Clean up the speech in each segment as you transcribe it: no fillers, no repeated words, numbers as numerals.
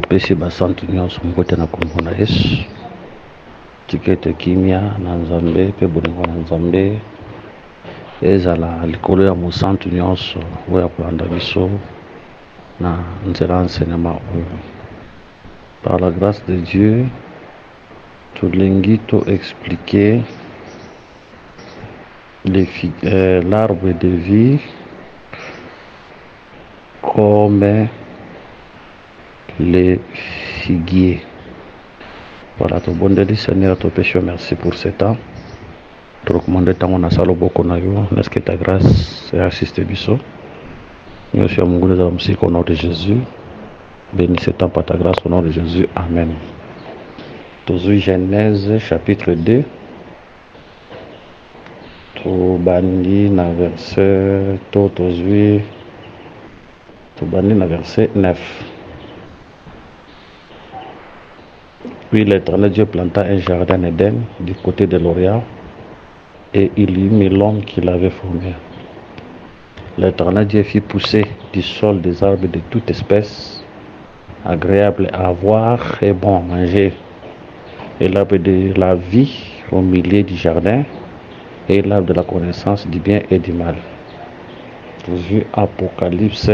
topesi basantu nyonso mbote na kombo na Yesu tikete kimia na Nzambe pe bolingo na Nzambe ezala likolo ya mosantu nyonso oyo akolanda biso na nzela enseignement oyo. Par la grâce de Dieu tolingi to expliquer l'arbre de vie comme les figuiers. Voilà, to bondeli Seigneur, to péché, merci pour ce temps. Te recommander tant on a salo boko na yo, n'est-ce que ta grâce et assiste biso. Nous sommes au nom de Jésus. Bénis ce temps par ta grâce au nom de Jésus. Amen. Tozui Genèse chapitre 2. To bandi na verset tozui to bandi na verset 9. Puis l'Éternel Dieu planta un jardin d'Éden du côté de l'Orient et il y mit l'homme qu'il avait formé. L'Éternel Dieu fit pousser du sol des arbres de toute espèce, agréables à voir et bons à manger, et l'arbre de la vie au milieu du jardin, et l'arbre de la connaissance du bien et du mal. Vu Apocalypse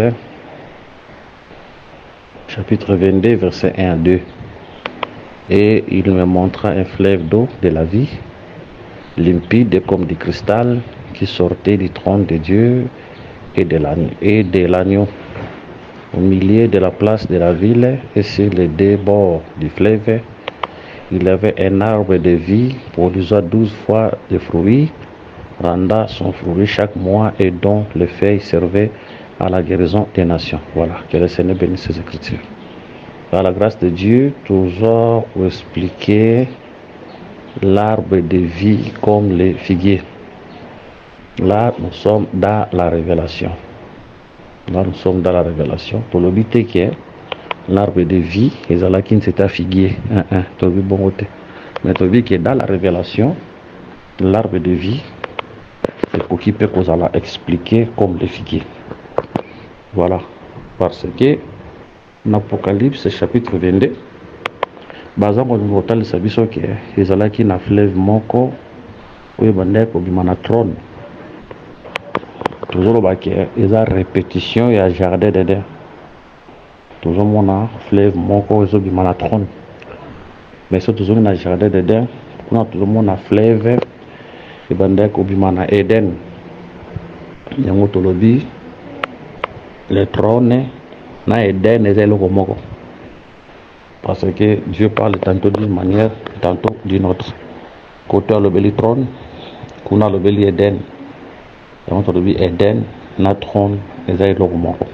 chapitre 22 verset 1 à 2. Et il me montra un fleuve d'eau de la vie, limpide comme du cristal, qui sortait du trône de Dieu et de l'agneau, au milieu de la place de la ville et sur les deux bords du fleuve. Il y avait un arbre de vie produisant 12 fois de fruits, rendant son fruit chaque mois et dont les feuilles servaient à la guérison des nations. Voilà, que le Seigneur bénisse ces Écritures. Par la grâce de Dieu, toujours pour expliquer l'arbre de vie comme les figuiers. Là, nous sommes dans la révélation. Pour le but qui est l'arbre de vie, et Zalakin c'est un figuier. Mais le but qui est dans la révélation, l'arbre de vie, c'est pour qui peut qu'on allait expliquer comme les figuiers. Voilà. Parce que l'Apocalypse chapitre 22, bazango total sabiso ke ezalaki na fleuve moko oyo bandeko bimana trône. Toujours baké eza répétition ya jardin d'Éden. Toujours mona fleuve moko oyo bimana trône. Mais c'est toujours na jardin d'Éden, on a toujours mona fleuve e bandeko bimana Éden. Yango tolobi le trône na Éden est le moko. Parce que Dieu parle tantôt d'une manière, tantôt d'une autre. Côté le beli trône, kuna le beli Éden. Et on trouve Éden, na trône, et ça est le moko.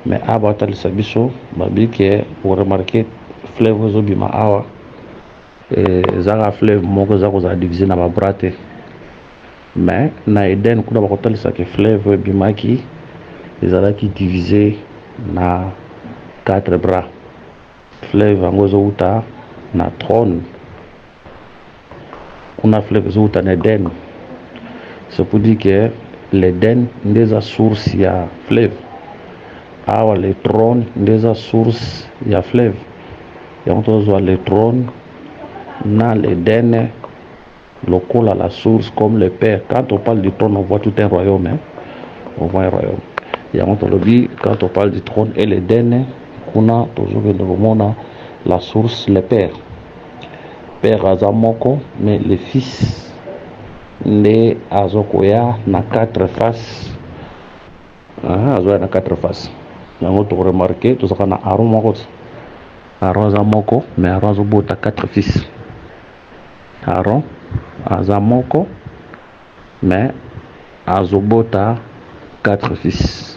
Mais abatal sabiso, babi que pour remarquer fleuve zobima awa, et zara fleuve moko zako za divisé na babrate. Mais na Éden kuna bakotal sa que fleuve bimaki, ezala qui divisé na 4 bras. Fleuve angozo uta na trône. Kuna fleuve zouta na Éden. C'est pour dire que l'Éden n'est source ya fleuve. Awa le trône n'est source ya fleuve. Et on voit le trône na l'Éden local à la source comme le Père. Quand on parle du trône, on voit tout un royaume. Hein? On voit un royaume. Et on te le dit, quand on parle du trône et l'Éden, on a toujours la source, le Père. Père Azamoko, mais le Fils, né Azokoya, na 4 faces. Azoya na 4 faces. On a remarqué, tout ça, on a Aaron Moko. Aaron Azamoko, mais Aaron Azobota 4 fils. Aaron Azamoko, mais Azobota 4 fils.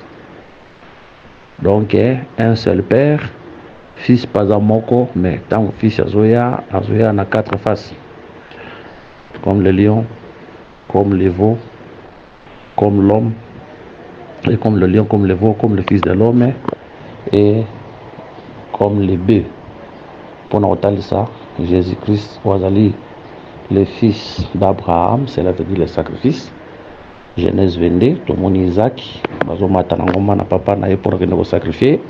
Donc, un seul père, fils Pazamoko, mais tant fils Azoya na 4 faces. Comme le lion, comme le veau, comme l'homme, et comme le lion, comme le veau, comme le fils de l'homme, et comme le bœuf. Pour nous dire ça, Jésus-Christ, Wazali, le fils d'Abraham, c'est là veut dire le sacrifice. Genèse 22, tout le monde Isaac, bazomata na ngoma na papa na pour que nous sacrifier.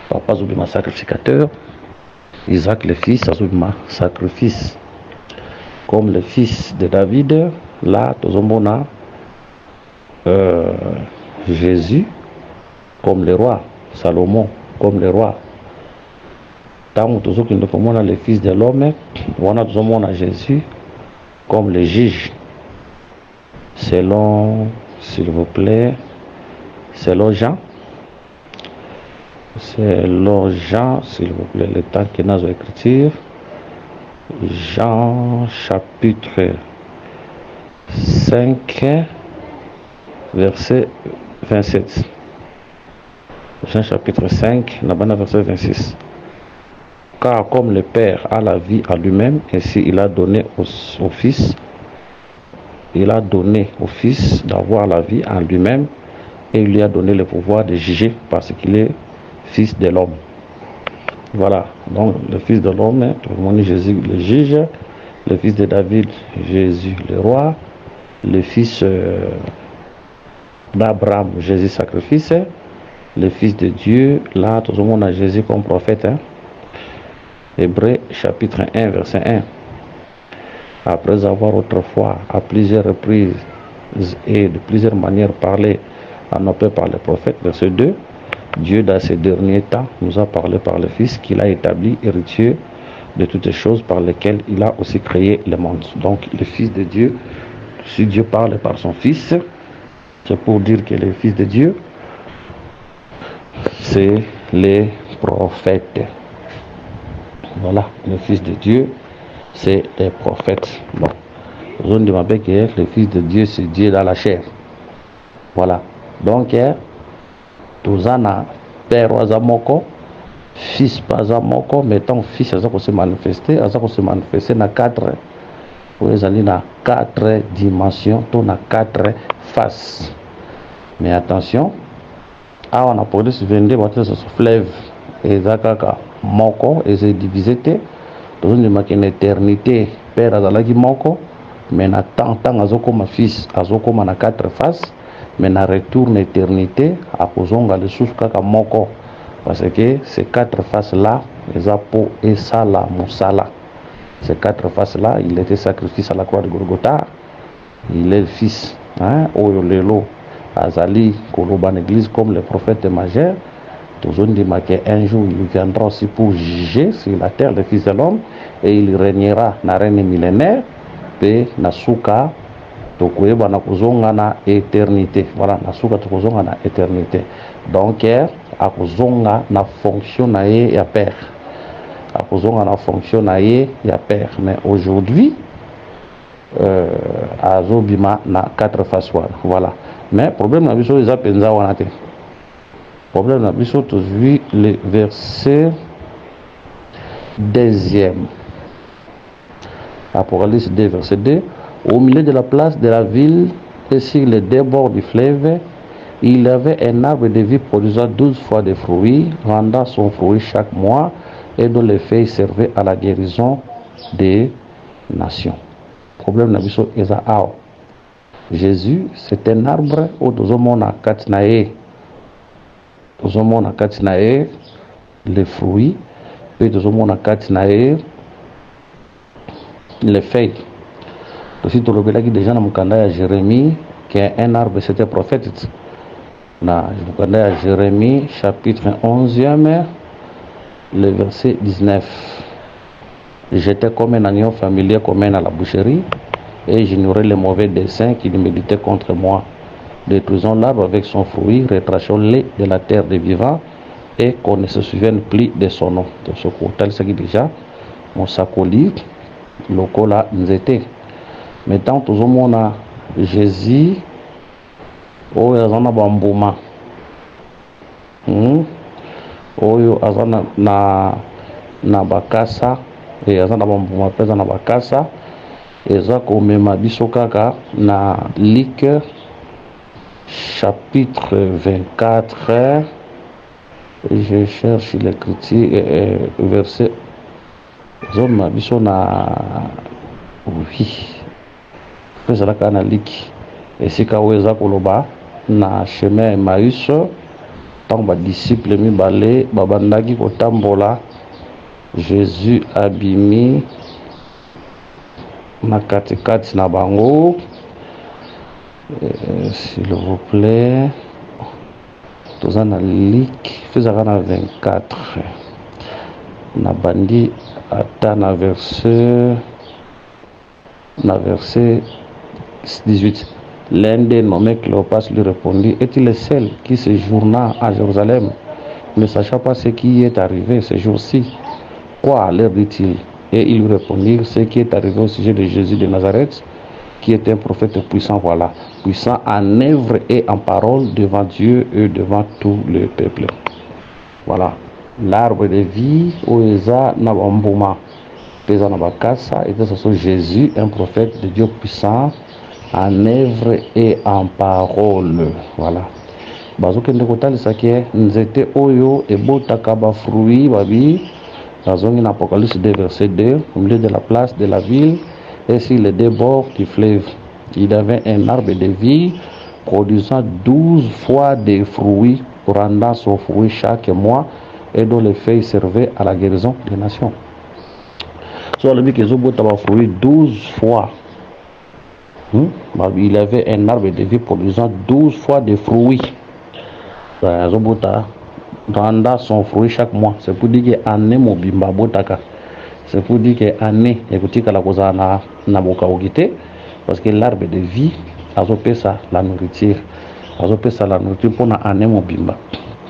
papa azobima sacrificateur, Isaac le fils azobima sacrifice. Comme le fils de David, là tozomona Jésus comme le roi, Salomon comme le roi. Tant que nous le fils de l'homme, on a Jésus comme le juge. Selon, s'il vous plaît, selon Jean, s'il vous plaît, le temps que nous avons écriture, Jean chapitre 5, verset 27. Jean chapitre 5, verset 26. Car comme le Père a la vie à lui-même, ainsi il a donné au Fils, d'avoir la vie en lui-même, et il lui a donné le pouvoir de juger parce qu'il est fils de l'homme. Voilà, donc le fils de l'homme, tout le monde, Jésus le juge, le fils de David, Jésus le roi, le fils d'Abraham, Jésus sacrifice, le fils de Dieu, là tout le monde a Jésus comme prophète. Hébreux chapitre 1 verset 1. Après avoir autrefois à plusieurs reprises et de plusieurs manières parlé à nos pères par les prophètes, verset 2, Dieu dans ces derniers temps nous a parlé par le Fils qu'il a établi héritier de toutes les choses par lesquelles il a aussi créé le monde. Donc le Fils de Dieu, si Dieu parle par son Fils, c'est pour dire que le Fils de Dieu, c'est les prophètes. Voilà, le Fils de Dieu, c'est les prophètes. Bon, je ne dis que le Fils de Dieu, c'est Dieu dans la chair. Voilà. Donc, Tozana, Père Wazamoko, Fils Bazamoko, mais ton Fils a se manifester dans quatre dimensions, dans quatre faces. Mais attention, on a posé ce 22 ce fleuve et Zakaka Moko et c'est divisé. Dans une éternité, Père Azalagi Moko, mais na tant azoko ma fils azoko na quatre faces, mais na retourne éternité à Kozonga le sous kaka Moko, parce que ces quatre faces là, les apôtres et ça là, Moussala. Ces quatre faces là, il était sacrifié à la croix de Golgotha, il est le fils, Oyo Lelo. Azali Koloban Église comme le prophète majeur, toujours dit qu'un jour il viendra aussi pour juger sur la terre le Fils de l'homme et il régnera na règne millénaire et Nasuka Tokoeba na kozonga na éternité. Voilà, Nasuka Tokozonga na éternité. Donc a kozonga na fonction na ya père. A kozonga na fonction na ya père. Mais aujourd'hui azobima na quatre faces. Voilà. Mais problème na biso eza penza wana te. Problème na biso tozwi le verset 2e. Apocalypse 2 verset 2. Au milieu de la place de la ville et sur les deux bords du fleuve, il y avait un arbre de vie produisant 12 fois des fruits, rendant son fruit chaque mois et dont les feuilles servaient à la guérison des nations. Problème na biso eza awa. Jésus, c'est un arbre où nous avons les fruits, et nous avons les feuilles. Aussi, tu l'as dit déjà dans mon candidat Jérémie, qui est un arbre, c'était prophète. Dans le candidat Jérémie, chapitre 11e, le verset 19. J'étais comme un agneau familier, comme un à la boucherie. Et j'ignorais les mauvais desseins qui méditaient contre moi. Détruisons l'arbre avec son fruit, retrachons-les de la terre des vivants, et qu'on ne se souvienne plus de son nom. De ce côté, c'est déjà mon sacoli, le cola nzete. Mais tant que on a Jésus, oyo azana bambuma, oyo azana na bakasa, et azana bambuma pesa na bakasa. Eza komema biso kaka na Luc chapitre 24, je cherche l'écriture, verset zoma biso na oui ezalaka na Luc esika oyo eza koloba na chemin Emmaüs tant badisciple mibale babandaki kotambola, Jésus abimi na katikati na bango. S'il vous plaît, toza na Luc fezaka na 24 na bandi ata na verset 18. L'un des nommés Cléopas lui répondit: est-il le seul qui séjourna à Jérusalem, ne sachant pas ce qui est arrivé ce jour-ci? Quoi leur dit-il? Et ils lui répondirent: ce qui est arrivé au sujet de Jésus de Nazareth, qui est un prophète puissant, voilà, puissant en œuvre et en parole devant Dieu et devant tout le peuple. Voilà, l'arbre de vie, Oeza Nabambuma, Pesa Nabakasa, et c'est Jésus, un prophète de Dieu puissant en œuvre et en parole. Voilà. Bazoke ndekotali sake nzete oyo ebotaka ba fruits babi. Bazongi na Apocalypse 2 verset 2, au milieu de la place de la ville et sur les deux bords du fleuve. Il avait un arbre de vie produisant 12 fois des fruits, rendant son fruit chaque mois, et dont les feuilles servaient à la guérison des nations. Soit le mec a fruit 12 fois. Il avait un arbre de vie produisant 12 fois des fruits. Rendant son fruit chaque mois. C'est pour dire que année mobimba botaka. C'est pour dire que année écoutez la cause na boka ogité, parce que l'arbre de vie a opé ça la nourriture. A opé ça la nourriture pour na année mobimba.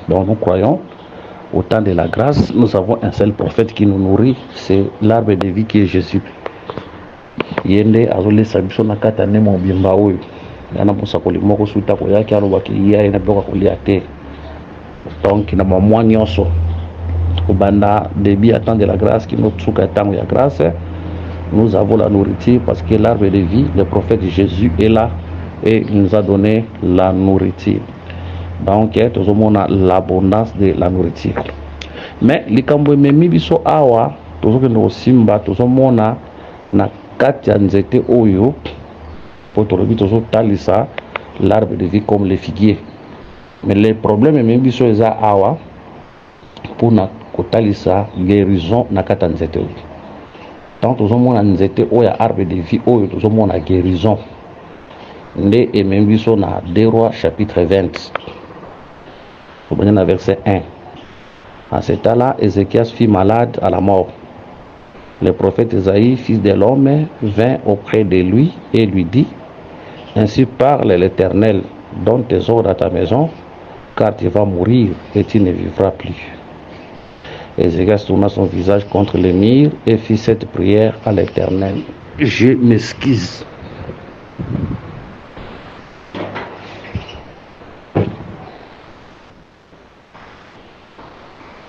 Donc nous croyons au temps de la grâce, nous avons un seul prophète qui nous nourrit, c'est l'arbre de vie qui est Jésus. Yende azole sabiso na kata année mobimba oyo. Yana posa ko limoko suta ko yake alobaki iya na boka ko liate. Donc na mwa nyonso banda début à temps de la grâce qui nous tsuka temps de grâce, nous avons la nourriture parce que l'arbre de vie, le prophète Jésus est là et il nous a donné la nourriture. Donc tout le monde a l'abondance de la nourriture. Mais les kambo memi biso awa tout ce que nous simba tout le monde a na kati nzete oyo pour tout le talisa l'arbre de vie comme les figuiers. Mais les problèmes même biso eza awa pour na kotalisa guérison na kata nzete. Tant tozomona nzete oya arbre de vie oyo tozomona guérison. Nde et même biso na 2 Rois chapitre 20. Au verset 1. En ce temps-là, Ézéchias fut malade à la mort. Le prophète Isaïe, fils de l'homme, vint auprès de lui et lui dit: ainsi parle l'Éternel, donne tes ordres à ta maison, car tu vas mourir et tu ne vivras plus. Ézéchias tourna son visage contre le mur et fit cette prière à l'Éternel: je m'excuse.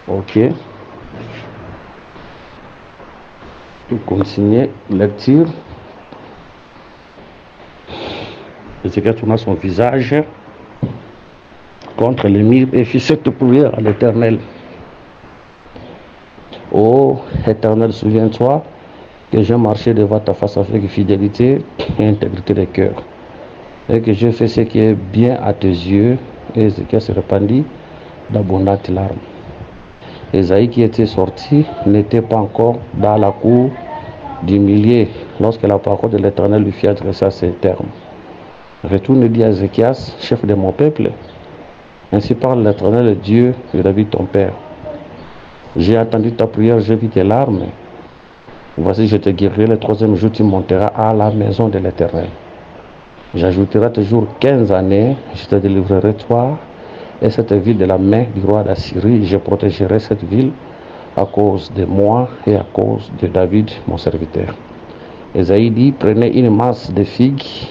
Ok. Tout continuer lecture. Ézéchias tourna son visage contre le mur et fit cette prière à l'Éternel: ô Éternel, souviens-toi que j'ai marché devant ta face avec fidélité et intégrité de cœur, et que j'ai fait ce qui est bien à tes yeux. Et Ézéchias se répandit d'abondantes larmes. Ésaïe, qui était sorti, n'était pas encore dans la cour du millier lorsque la parole de l'Éternel lui fit adresser à ces termes: retourne, dit à Ézéchias, chef de mon peuple, ainsi parle l'Éternel, Dieu de David ton père. J'ai entendu ta prière, j'ai vu tes larmes. Voici, je te guérirai, le 3e jour tu monteras à la maison de l'Éternel. J'ajouterai toujours 15 années, je te délivrerai toi et cette ville de la main du roi d'Assyrie. Je protégerai cette ville à cause de moi et à cause de David, mon serviteur. Ésaïe dit: prenez une masse de figues.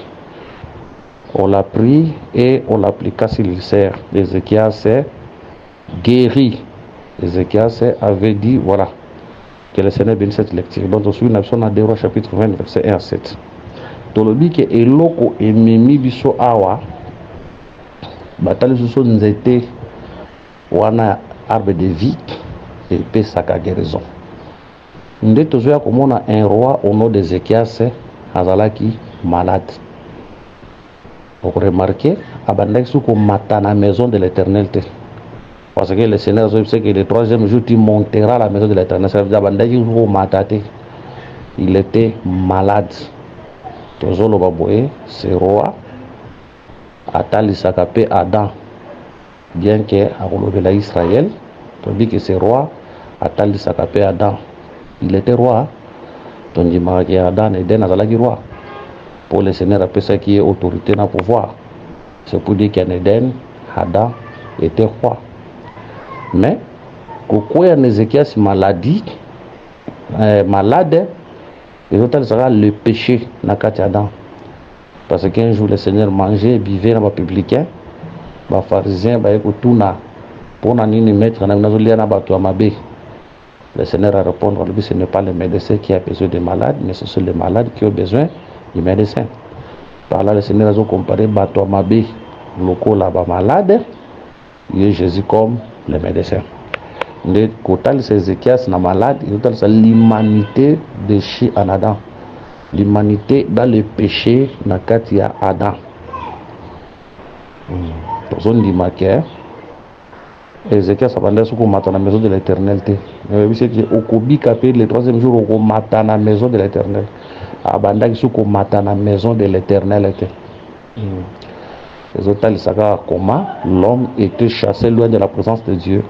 On l'a pris et on l'appliqua sur l'ulcère. Ézéchias s'est guéri. Ézéchias avait dit, voilà, que le Seigneur bénisse cette lecture. Donc, on suit une option dans 2 Rois chapitre 20, verset 1 à 7. Tolobi ke eloko ememi biso awa batali biso nzete wana arbre de vie et pesaka guérison. Nde tozoya komona un roi au nom d'Ézéchias azalaki malade. Vous remarquez, abandaki soko mata na maison de l'Éternel te. Parce que le Seigneur sait que le troisième jour, tu monteras à la maison de l'Éternel. Ça veut dire il était malade. Tozolo Baboé, c'est roi. Atali Sakape Adam. Bien que à Israël, on dit que c'est roi. Atali Sakape Adam. Il était roi. On dit que Adam et Den Azalagi roi. Pour le Seigneur, après ça qui est autorité dans le pouvoir. C'est pour dire qu'en Éden, Adam était roi. Mais, quand il y a Ézéchias maladie, malade, les autres sera le péché dans Adam. Parce qu'un jour, le Seigneur mangeait, buvait dans le publicain, les pharisiens, tout na pour nous mettre dans le le Seigneur a répondu, ce n'est pas le médecin qui a besoin de malades, mais ce sont les malades qui ont besoin du médecin. Par là, le Seigneur a comparé Bato Amabé, local là-bas malade, et Jésus comme le médecin. Le côté de Ézéchias na malade, c'est l'humanité déchue en Adam. L'humanité dans le péché na katia Adam. Pour son dimaquer, Ézéchias a demandé ce qu'on matin dans la maison de l'Éternel. Mais c'est que au Kobi capé le troisième jour on matin dans la maison de l'Éternel. Abanda qui qu'on matin dans la maison de l'Éternel. Les autres ils savent comment l'homme était chassé loin de la présence de Dieu.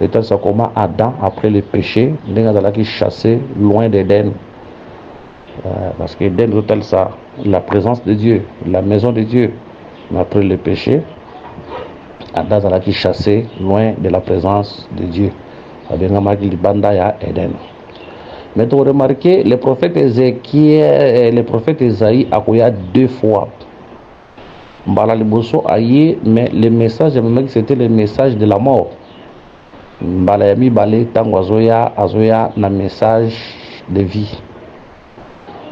Et tel ça comment Adam après le péché, il est chassé loin d'Éden. Parce que Éden c'est ça la présence de Dieu, la maison de Dieu. Mais après le péché, Adam est chassé loin de la présence de Dieu. Mais tu as remarqué, le prophète Ézéchiel et le prophète Isaïe a deux fois. Mais le message, c'était le message de la mort. Balayami balé tangozoya azoya na message de vie.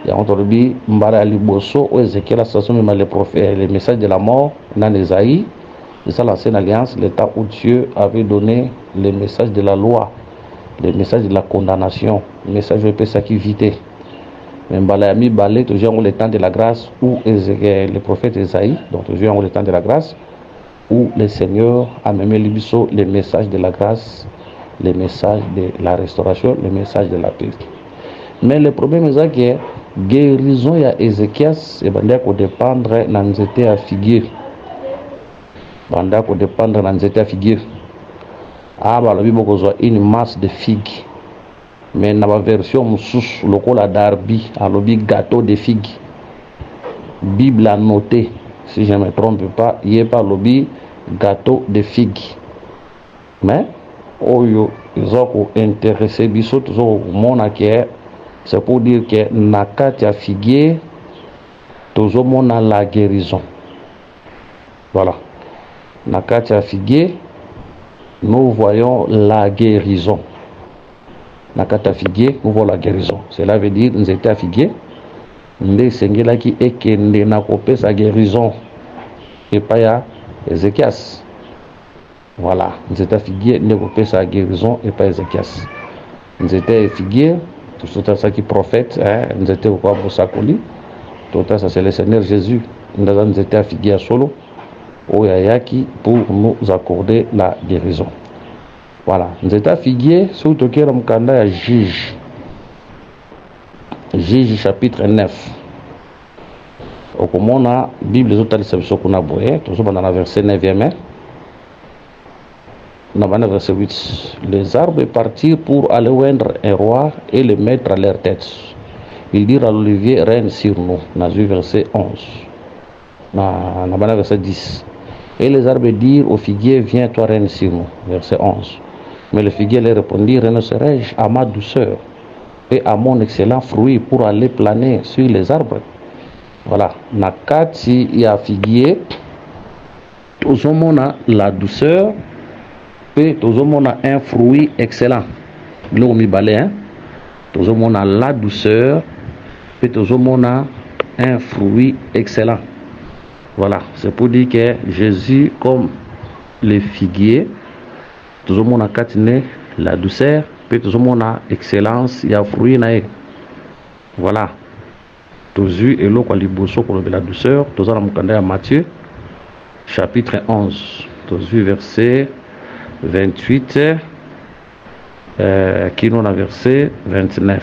Il y a entendu mbara liboso ou Ézéchiel associé même le prophète le message de la mort dans Isaïe. C'est ça l'ancienne alliance, l'état où Dieu avait donné le message de la loi, le message de la condamnation, le message de ça qui vitait. Mais balayami balé toujours le temps de la grâce où le prophète Isaïe, donc toujours le temps de la grâce. Où le Seigneur a même le message de la grâce, le message de la restauration, le message de la paix. Mais le problème est que guérison ya Ézéchias et banda ko dépendre na nzete à figuier. Banda ko dépendre na nzete à figuier. Ah ba lobi boko zo une masse de figues. Mais na ba version mususu lokola darbi a lobi gâteau de figues. Bible a noté. Si je ne me trompe pas, il n'y a pas lobby gâteau de figues. Mais, ils ont intéressé, c'est pour dire que Nakatia figuier, toujours mon la guérison. Voilà. Nakatia figuier, nous voyons la guérison. Nakatia figuier, nous voyons la guérison. Cela veut dire, nous étions à figuier. Nde sengela qui est que na kopé sa guérison et pas ya Ézéchias. Voilà, nous étions figuier ne kopé sa guérison et pas Ézéchias. Nous étions figuier tout ça qui prophète, nous étions quoi pour ça tout ça c'est le Seigneur Jésus. Nous étions figuier solo au yaki pour nous accorder la guérison. Voilà, nous étions figuier surtout que l'amkanda ya juge. Juge chapitre 9. Au comment la Bible les autres exceptions qu'on a boyé, toujours dans la verset 9e. Dans le verset 8, les arbres partirent pour aller oindre un roi et le mettre à leur tête. Ils dirent à l'olivier, règne sur nous. Dans le verset 11. Dans le verset 10. Et les arbres dirent au figuier, viens toi règne sur nous. Verset 11. Mais le figuier leur répondit, renoncerai-je à ma douceur et à mon excellent fruit pour aller planer sur les arbres. Voilà. Nakati ya figuier, toujours on a la douceur et toujours on a un fruit excellent. L'eau mi balai, hein. Toujours on a la douceur et toujours on a un fruit excellent. Voilà. C'est pour dire que Jésus, comme le figuier, toujours on a catiné la douceur. Puis tout le monde a excellence, il y a fruit naé. Voilà. Toujours et l'eau quoi liboso pour la douceur. Toujours dans mon Matthieu chapitre 11. Toujours verset 28, qui nous a verset 29,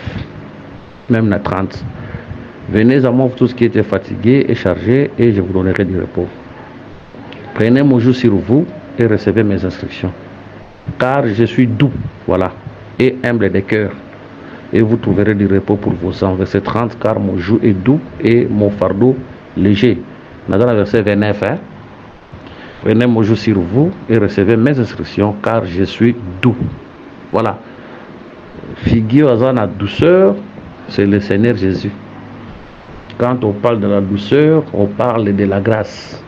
même la 30. Venez à moi tous qui étaient fatigués et chargés, et je vous donnerai du repos. Prenez mon joug sur vous et recevez mes instructions. Car je suis doux, voilà, et humble de cœur, et vous trouverez du repos pour vos âmes. Verset 30, car mon joug est doux et mon fardeau léger. Dans le verset 29, hein? Prenez mon joug sur vous et recevez mes instructions, car je suis doux. Voilà. Figure à la douceur, c'est le Seigneur Jésus. Quand on parle de la douceur, on parle de la grâce.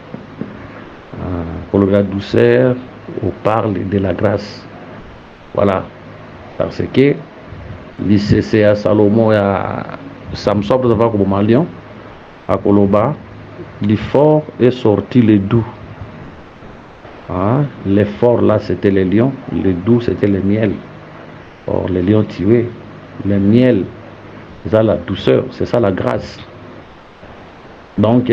Pour la douceur, on parle de la grâce. Voilà. Parce que l'ICC à Salomon et à Samson, vous avez comme Malion, à Koloba, l'effort est sorti le doux. L'effort là c'était les lions, le doux c'était le miel. Or les lions tués, le miel, c'est ça la douceur, c'est ça la grâce. Donc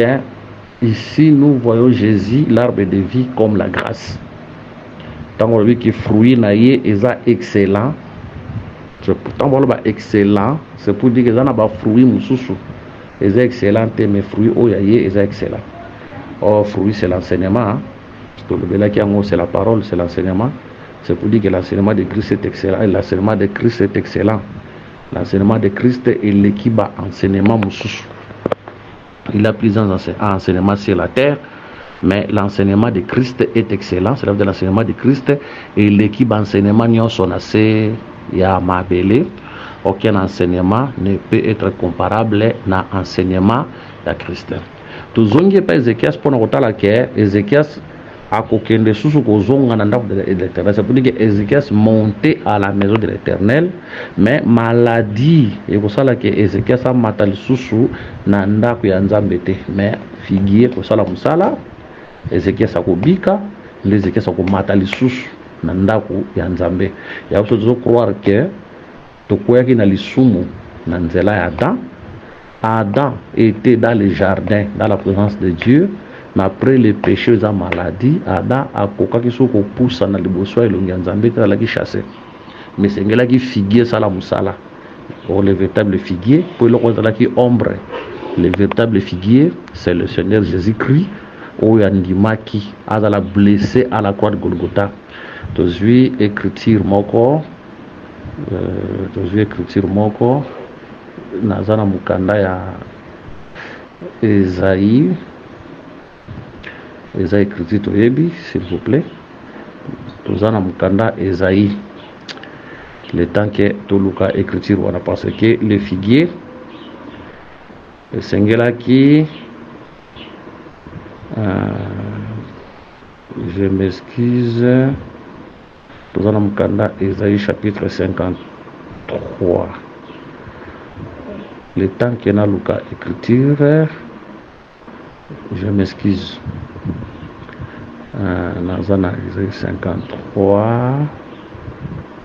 ici nous voyons Jésus, l'arbre de vie, comme la grâce. Tant qu'on dit que fruit naïe est excellent, tant qu'on dit excellent, c'est pour dire que ça n'a pas fruit moussoussou. Est excellent, mais fruit oyaye est excellent. Or fruit c'est l'enseignement. C'est la parole, c'est l'enseignement. C'est pour dire que l'enseignement de Christ est excellent. Et l'enseignement de Christ est excellent. L'enseignement de Christ est l'équivalent enseignement moussoussou. Il a plusieurs enseignements sur la terre, mais l'enseignement de Christ est excellent. C'est l'enseignement de Christ et l'équipe enseignement n'y sont assez yamabele. Aucun enseignement ne peut être comparable à l'enseignement de Christ. Tout le monde pas Ézéchias pour nous la que Ézéchias a kokende sous kozonga na ndako de l'Éternel. C'est pour dire que Ézéchias montait à la maison de l'Éternel, mais maladie et pour ça que Ézéchias a matal sous na ndako ya Nzambe te, mais figuier pour ça la musala Ézéchias a kobika, Ézéchias a matal sous na ndako ya Nzambe. Ya faut croire que to quoi qui na lisumu na nzela ya Adam. Adam était dans le jardin, dans la présence de Dieu. Mais après le péché de la maladie, Adam a coqué qui pousse dans le boisson et l'onganzambe qui chasse. Mais c'est là qui figuier ça la moussala. Pour le véritable figuier, pour le roi qui ombre. Le véritable figuier, c'est le Seigneur Jésus-Christ. Où il y a qui a la blessé à la croix de Golgotha. Aujourd'hui, écriture mon corps. Nazana mukanda ya Esaïe. Esaïe écrit toyebi, s'il vous plaît. Tozana mukanda Esaïe. Le temps que Toluka écriture on a pensé que le figuier Sengela qui je m'excuse. Tozana mukanda Esaïe chapitre 53. Le temps que na Luka écriture, je m'excuse. Nazana 53,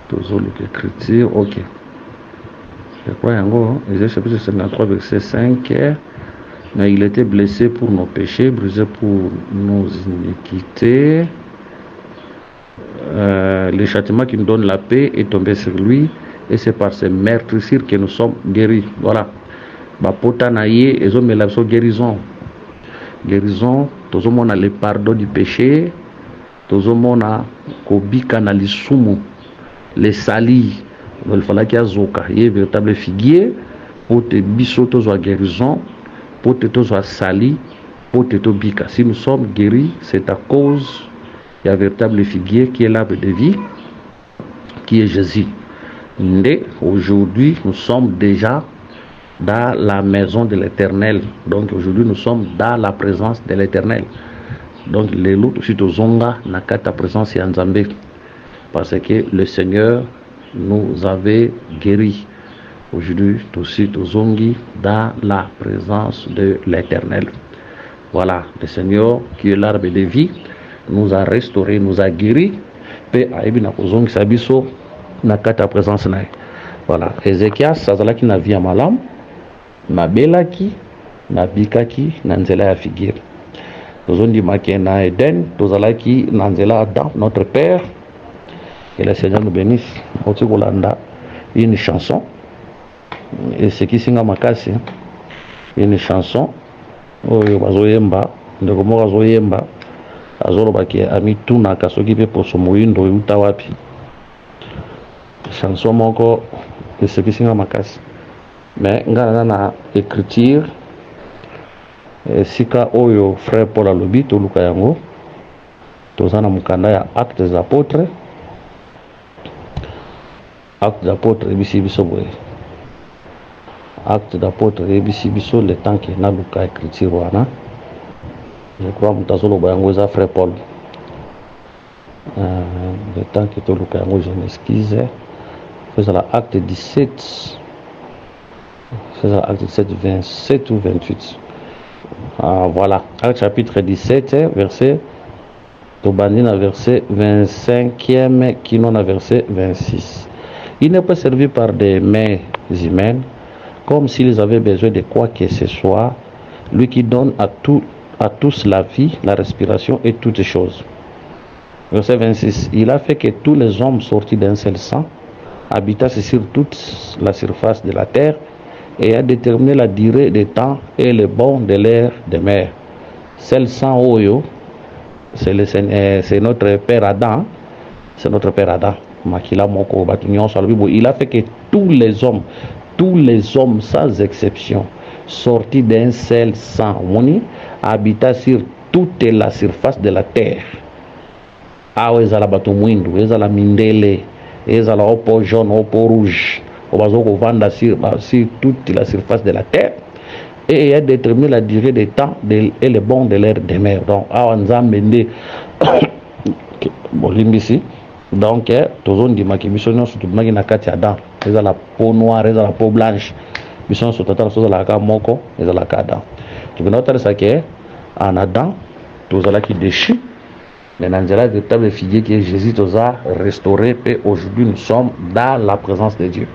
toujours l'écriture, ok. Je crois en Isaïe chapitre 53, verset 5, mais il était blessé pour nos péchés, brisé pour nos iniquités. Le châtiment qui nous donne la paix est tombé sur lui, et c'est par ses meurtrissures que nous sommes guéris. Voilà. Bapota naïe, et ont la guérison. Guérison, tout le monde a le pardon du péché, tout le monde a kobika na lisumu, les salis. Il fallait qu'il y ait zoka, il y ait véritable figuier, pour te bisoto soit guérison, pour te soit sali, pour te bika. Si nous sommes guéris, c'est à cause il y a véritable figuier qui est l'arbre de vie, qui est Jésus. Mais aujourd'hui, nous sommes déjà dans la maison de l'Éternel. Donc aujourd'hui, nous sommes dans la présence de l'Éternel. Donc les loups aussi de zonga n'a qu'à ta présence et en Zambé. Parce que le Seigneur nous avait guéris. Aujourd'hui, aussi de zongi dans la présence de l'Éternel. Voilà, le Seigneur qui est l'arbre de vie nous a restaurés, nous a guéris. Pe aibi na kozongi sabiso na kata présence na. Voilà, Ézéchias sazalaki na via malam, na belaki, na bikaki, na nzela ya figure. Tozondi make na Eden, tozalaki na nzela Adam, notre père, Que le Seigneur nous bénisse. Une chanson. Et ce qui singa makasi. Une chanson. Oyo bazoyemba. Ndeko moko azoyemba. Azoloba ki ami tuna kasoki pe poso moyindo yuta wapi. Chanson moko. Et ce qui singa makasi. Mais ngana na écriture. Sika oyo frère Paul alobi toluka yango. Tozana mukanda ya Actes des Apôtres. Actes d'apôtres ebisi biso boye. Actes d'apôtres ebisi biso le temps que na luka écriture wana. Je crois mutazolo bayango za frère Paul. Le temps que to luka yango je m'excuse. C'est la acte 17. C'est la acte 17 27 ou 28. Voilà, acte chapitre 17 verset Tobandina verset 25e qui non a verset 26. Il n'est pas servi par des mains humaines, comme s'ils avaient besoin de quoi que ce soit, lui qui donne à tous la vie, la respiration et toutes choses. Verset 26. Il a fait que tous les hommes sortis d'un seul sang habitassent sur toute la surface de la terre et a déterminé la durée des temps et le bon de l'air des mers. Seul sang oyo, c'est notre père Adam. C'est notre père Adam. Il a fait que tous les hommes sans exception, sortis d'un seul sang, habitent sur toute la surface de la terre. Ezala bato mwindu, ezala mindele, ezala opo jaune, opo rouge, sur toute la surface de la terre. Et il a déterminé la durée des temps et le bon de l'air des mers. Donc, donc, tous les gens qui sont na kati Adam, ils ont la peau noire, ils ont la peau blanche. Ils sont sur la carte moko, ils ont la carte Adam. Tu peux noter ça que en Adam, tous les qui déchus, mais dans la véritable figure qui est Jésus, tous a restauré et aujourd'hui nous sommes dans la présence de Dieu.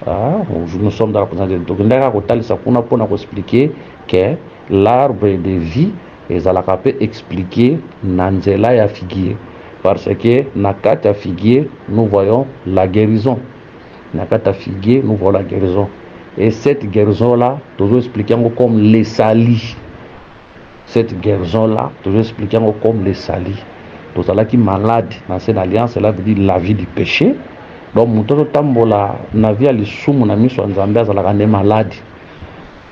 Aujourd'hui nous sommes dans la présence de Dieu. Donc, on a expliqué que l'arbre de vie, ils ont expliqué Nanzela ya figure. Parce que Nakata figuier, nous voyons la guérison. Nakata figuier, nous voyons la guérison. Et cette guérison-là, toujours expliquant comme les salis. Cette guérison-là, toujours expliquant comme les salis. Tout ça là qui est malade dans cette alliance, cela veut dire la vie du péché. Donc, nous tambola na vie à l'issue, mon ami soit Nzambia, ça la malade.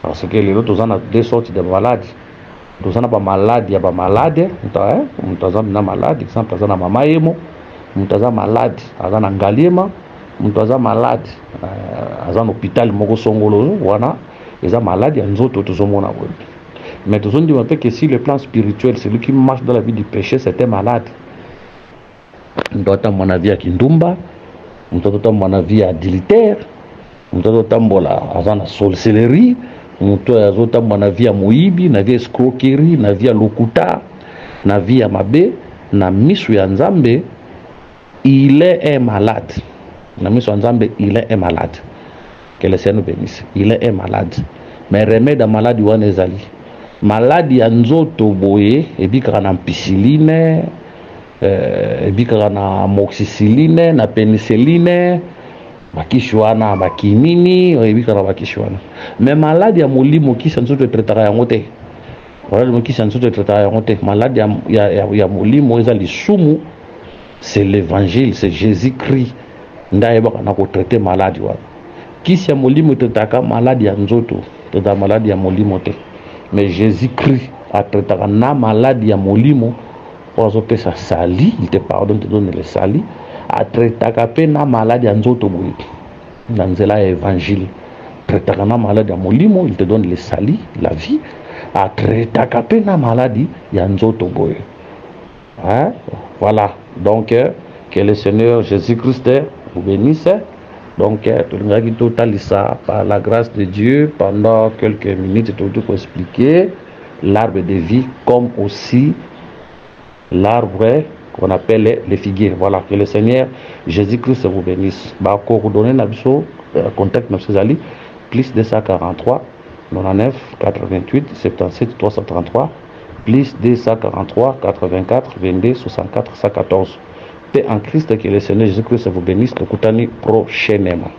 Parce que les autres, on a deux sortes de maladies. Nous avons pas malade, il y a pas malade. Nous avons malade, exemple, nous avons mama emo, nous avons malade, nous avons ngaliema, nous avons malade, nous avons hôpital moko songolo, voilà, ils ont malade, ils ont tout ça. Mais nous avons dit que si le plan spirituel, celui qui marche dans la vie du péché, c'était malade. Nous avons mon avis à Kindumba, nous avons mon avis à Dilitaire, nous avons la sorcellerie. Mtu azota mwana via muibi na via escroquerie na via lokuta na via mabe na misu ya Nzambe il est malade. Na misu ya Nzambe il est malade. Que le Seigneur nous bénisse. Il est malade. Mais remède à maladie wana ezali. Maladie ya nzoto boye ebikaka na ampicilline, ebikaka na amoxicilline, na pénicilline. Bakishwana bakinini ebikara bakishwana mais malade ya molimo ki sanzo te traitera yango te wala mo ki sanzo te traitera yango te malade ya molimo eza lisumu c'est l'évangile, c'est Jésus-Christ ndaye baka na ko traiter malade wa kisi ya molimo te taka malade ya nzoto te da malade ya molimo te mais Jésus-Christ a traitera na malade ya molimo pour ça sali, il te pardonne, te donne le sali. Atretaka pe na malade ya nzoto boye dans nzela ya évangile tretaka na malade ya molimo il te donne le sali la vie atretaka pe na malade ya nzoto boye voilà donc que le Seigneur Jésus-Christ vous bénisse. Donc tulingaki totalisa par la grâce de Dieu pendant quelques minutes pour expliquer l'arbre de vie comme aussi l'arbre qu'on appelle les figuiers. Voilà, que le Seigneur Jésus-Christ vous bénisse. Bah, coordonner l'abso, contact Nabsezali, plus 243 99 88 77 333, plus 243 84 22 64 114, paix en Christ, que le Seigneur Jésus-Christ vous bénisse. Nous prochainement.